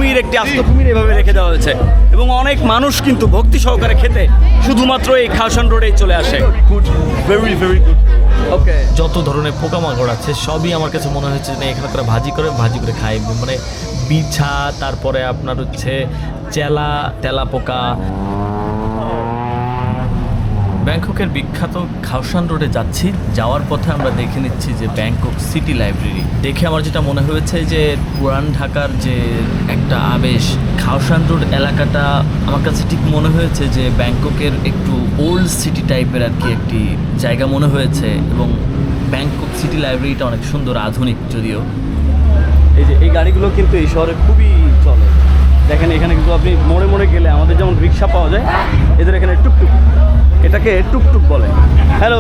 কুমির, একটি আস্ত কুমির এভাবে রেখে দেওয়া হয়েছে এবং অনেক মানুষ কিন্তু ভক্তি সহকারে খেতে শুধুমাত্র এই খাওসান রোডেই চলে আসে। Good, very good. ওকে, যত ধরনের পোকামাকড় আছে সবই আমার কাছে মনে হচ্ছে যে এখানে তারা ভাজি করে খায়, মানে বিছা, তারপরে আপনার হচ্ছে চেলা, তেলা পোকা। ব্যাংককের বিখ্যাত খাওসান রোডে যাচ্ছি, যাওয়ার পথে আমরা দেখে নিচ্ছি যে ব্যাংকক সিটি লাইব্রেরি। দেখে আমার যেটা মনে হয়েছে যে পুরান ঢাকার যে একটা আবেশ, খাওসান রোড এলাকাটা আমার কাছে ঠিক মনে হয়েছে যে ব্যাংককের একটু ওল্ড সিটি টাইপের আর কি একটি জায়গা মনে হয়েছে। এবং ব্যাংকক সিটি লাইব্রেরিটা অনেক সুন্দর, আধুনিক যদিও। এই যে এই গাড়িগুলো কিন্তু এই শহরে খুবই চলে। দেখেন এখানে কিন্তু আপনি মোড়ে মোড়ে গেলে আমাদের যেমন রিক্সা পাওয়া যায়, এদের এখানে টুকটুক, এটাকে টুকটুক বলে। Hello,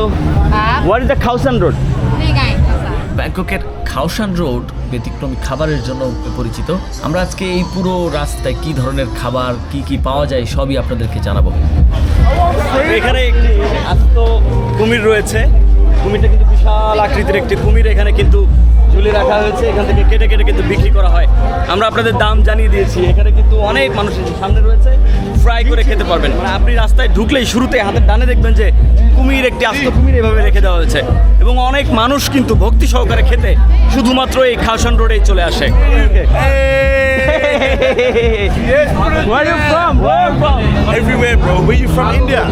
what is the Khaosan road? ব্যাংককের খাওসান রোড ব্যতিক্রমী খাবারের জন্য পরিচিত। আমরা আজকে এই পুরো রাস্তায় কী ধরনের খাবার কি পাওয়া যায় সবই আপনাদেরকে জানাবো। এখানে একটি আস্ত কুমির রয়েছে। কুমিরটা কিন্তু বিশাল আকৃতির একটি কুমির, এখানে কিন্তু ঝুলিয়ে রাখা হয়েছে। এখান থেকে কেটে কেটে কিন্তু বিক্রি করা হয়। আমরা আপনাদের দাম জানিয়ে দিয়েছি। এখানে কিন্তু অনেক মানুষ সামনে রয়েছে, ফ্রাই করে খেতে পারবেন। মানে আপনি রাস্তায় ঢুকলেই শুরুতে হাতের ডানে দেখবেন যে কুমির, একটি আস্ত কুমির এভাবে রেখে দেওয়া হয়েছে এবং অনেক মানুষ কিন্তু ভক্তি সহকারে খেতে শুধুমাত্র এই খাওসান রোডেই চলে আসে। Where are you from? Where are you from? Everywhere, bro. Where you from? India.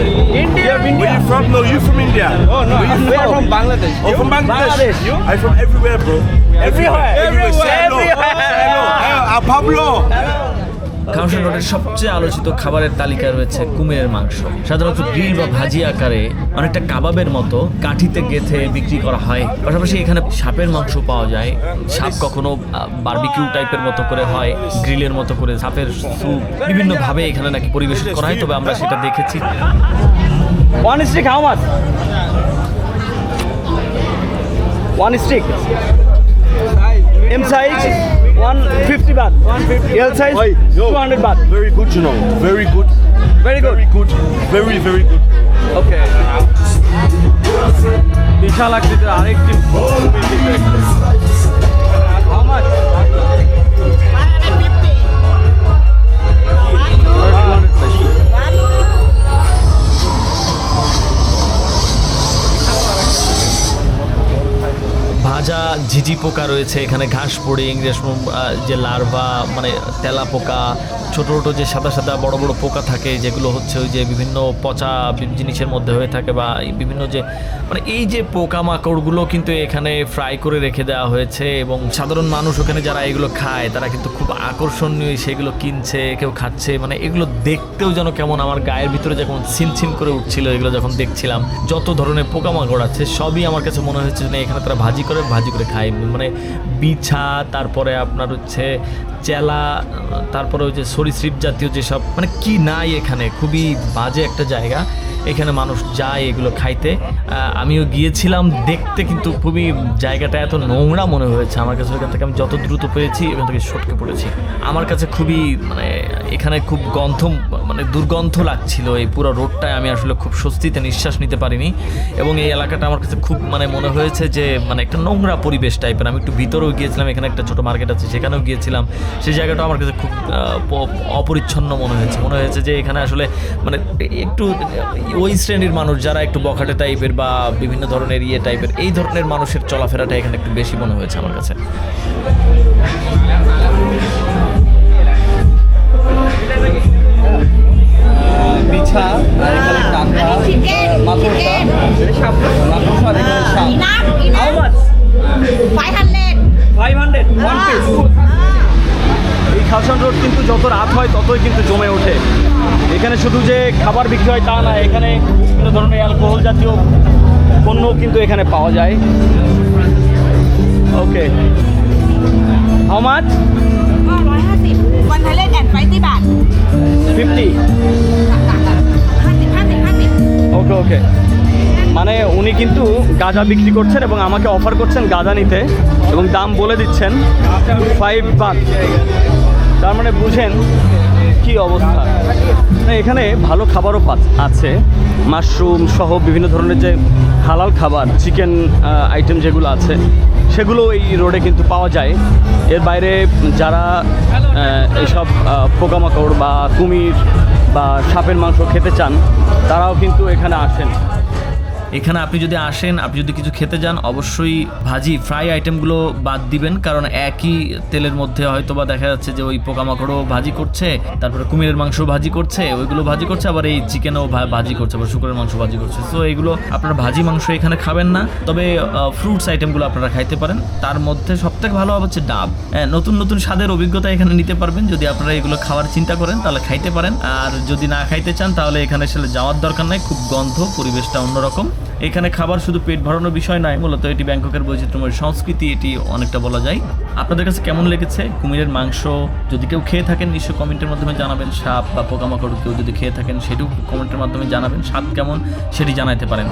India. Where you from? No, you from India. Oh no, we are from Bangladesh. Oh, from Bangladesh. Bangladesh. You? I'm from everywhere, bro. Everywhere. Say hello. Say hello. Hey, Pablo. খাওসান রোডের সবচেয়ে আলোচিত খাবারের তালিকায় রয়েছে কুমিরের মাংস। সাধারণত grill বা ভাজি আকারে অনেকটা কাবাবের মতো কাঠিতে গেঁথে বিক্রি করা হয়। পাশাপাশি এখানে সাপের মাংস পাওয়া যায়। সাপ কখনো বারবিকিউ টাইপের মতো করে হয়, গ্রিলের মতো করে সাপের স্যুপ বিভিন্নভাবে এখানে নাকি পরিবেশন করা হয়, তবে আমরা সেটা দেখেছি। One stick, how much? One stick. M size 150 baht. L size 200 baht. Very good, you know. Very good. Very good. Very good. Very good. Okay. বিশাল আকৃতির আরেকটি কুমির কিন্তু এখানে। How much? 200 ভাজা ঝিঝি পোকা রয়েছে এখানে, ঘাস ফড়িং, রেশম যে লার্ভা, মানে তেলা পোকা, ছোটো ছোটো যে সাদা সাদা বড় বড় পোকা থাকে, যেগুলো হচ্ছে ওই যে বিভিন্ন পচা জিনিসের মধ্যে হয়ে থাকে, বা বিভিন্ন যে মানে এই যে পোকামাকড়গুলো কিন্তু এখানে ফ্রাই করে রেখে দেওয়া হয়েছে। এবং সাধারণ মানুষ ওখানে যারা এগুলো খায় তারা কিন্তু খুব আকর্ষণীয় সেগুলো কিনছে, কেউ খাচ্ছে। মানে এগুলো দেখতেও যেন কেমন আমার গায়ের ভিতরে যখন ছিনছিন করে উঠছিল এগুলো যখন দেখছিলাম। যত ধরনের পোকামাকড় আছে সবই আমার কাছে মনে হচ্ছে যে এখানে তারা ভাজি করে খায়। মানে বিছা, তারপরে আপনার হচ্ছে চেলা, তারপরে ওই যে সরীসৃপ জাতীয় যেসব, মানে কি নাই এখানে, খুবই বাজে একটা জায়গা। এখানে মানুষ যায় এগুলো খাইতে। আমিও গিয়েছিলাম দেখতে, কিন্তু খুবই জায়গাটা এত নোংরা মনে হয়েছে আমার কাছে। এখান থেকে আমি যত দ্রুত পেরেছি এখান থেকে সটকে পড়েছি। আমার কাছে খুবই মানে এখানে খুব মানে দুর্গন্ধ লাগছিল। এই পুরো রোডটায় আমি আসলে খুব স্বস্তিতে নিঃশ্বাস নিতে পারিনি। এবং এই এলাকাটা আমার কাছে খুব মানে মনে হয়েছে যে মানে একটা নোংরা পরিবেশ টাইপের। আমি একটু ভিতরেও গিয়েছিলাম, এখানে একটা ছোটো মার্কেট আছে সেখানেও গিয়েছিলাম। সেই জায়গাটা আমার কাছে খুব অপরিচ্ছন্ন মনে হয়েছে যে এখানে আসলে মানে একটু ওই শ্রেণীর মানুষ যারা একটু বখাটে টাইপের বা বিভিন্ন ধরনের টাইপের, এই ধরনের মানুষের চলাফেরাটা এখানে একটু বেশি মনে হয়েছে আমার কাছে। বিছা, আর এখানে কাঁকড়া, মাকড়সা, সাপ, মাকড়সা, আর এখানে সাপ। How much? 500. 500, one piece. এই খাওসান রোড কিন্তু যত রাত হয় ততই কিন্তু জমে ওঠে। এখানে শুধু যে খাবার বিক্রি হয় তা না, এখানে বিভিন্ন ধরনের অ্যালকোহল জাতীয় পণ্য কিন্তু এখানে পাওয়া যায়। ওকে, হাউ মাচ? 150. 150 baht. 50. 50. ওকে ওকে, মানে উনি কিন্তু গাঁজা বিক্রি করছেন এবং আমাকে অফার করছেন গাঁজা নিতে, এবং দাম বলে দিচ্ছেন 5 বাত। তার মানে বুঝেন কি অবস্থা। এখানে ভালো খাবারও আছে, মাশরুম সহ বিভিন্ন ধরনের যে হালাল খাবার, চিকেন আইটেম যেগুলো আছে সেগুলো এই রোডে কিন্তু পাওয়া যায়। এর বাইরে যারা এইসব পোকামাকড় বা কুমির বা সাপের মাংস খেতে চান তারাও কিন্তু এখানে আসেন। এখানে আপনি যদি আসেন, আপনি যদি কিছু খেতে যান, অবশ্যই ভাজি ফ্রাই আইটেমগুলো বাদ দিবেন, কারণ একই তেলের মধ্যে হয়তো বা দেখা যাচ্ছে যে ওই পোকামাকড়ও ভাজি করছে, তারপরে কুমিরের মাংস ভাজি করছে, ওইগুলো ভাজি করছে, আবার এই চিকেনও ভাজি করছে, আবার শুকরের মাংস ভাজি করছে। সো এগুলো আপনারা ভাজি মাংস এখানে খাবেন না, তবে ফ্রুটস আইটেমগুলো আপনারা খাইতে পারেন। তার মধ্যে সবথেকে ভালো হচ্ছে ডাব। নতুন নতুন স্বাদের অভিজ্ঞতা এখানে নিতে পারবেন। যদি আপনারা এগুলো খাওয়ার চিন্তা করেন তাহলে খাইতে পারেন, আর যদি না খাইতে চান তাহলে এখানে আসলে যাওয়ার দরকার নাই। খুব গন্ধ, পরিবেশটা অন্যরকম। এখানে খাবার শুধু পেট ভরানোর বিষয় নয়, মূলত এটি ব্যাংককের বৈচিত্র্যময় সংস্কৃতি, এটি অনেকটা বলা যায়। আপনাদের কাছে কেমন লেগেছে কুমিরের মাংস? যদি কেউ খেয়ে থাকেন নিশ্চয়ই কমেন্টের মাধ্যমে জানাবেন। সাপ বা পোকামাকড় কেউ যদি খেয়ে থাকেন সেটিও কমেন্টের মাধ্যমে জানাবেন। স্বাদ কেমন সেটি জানাতে পারেন।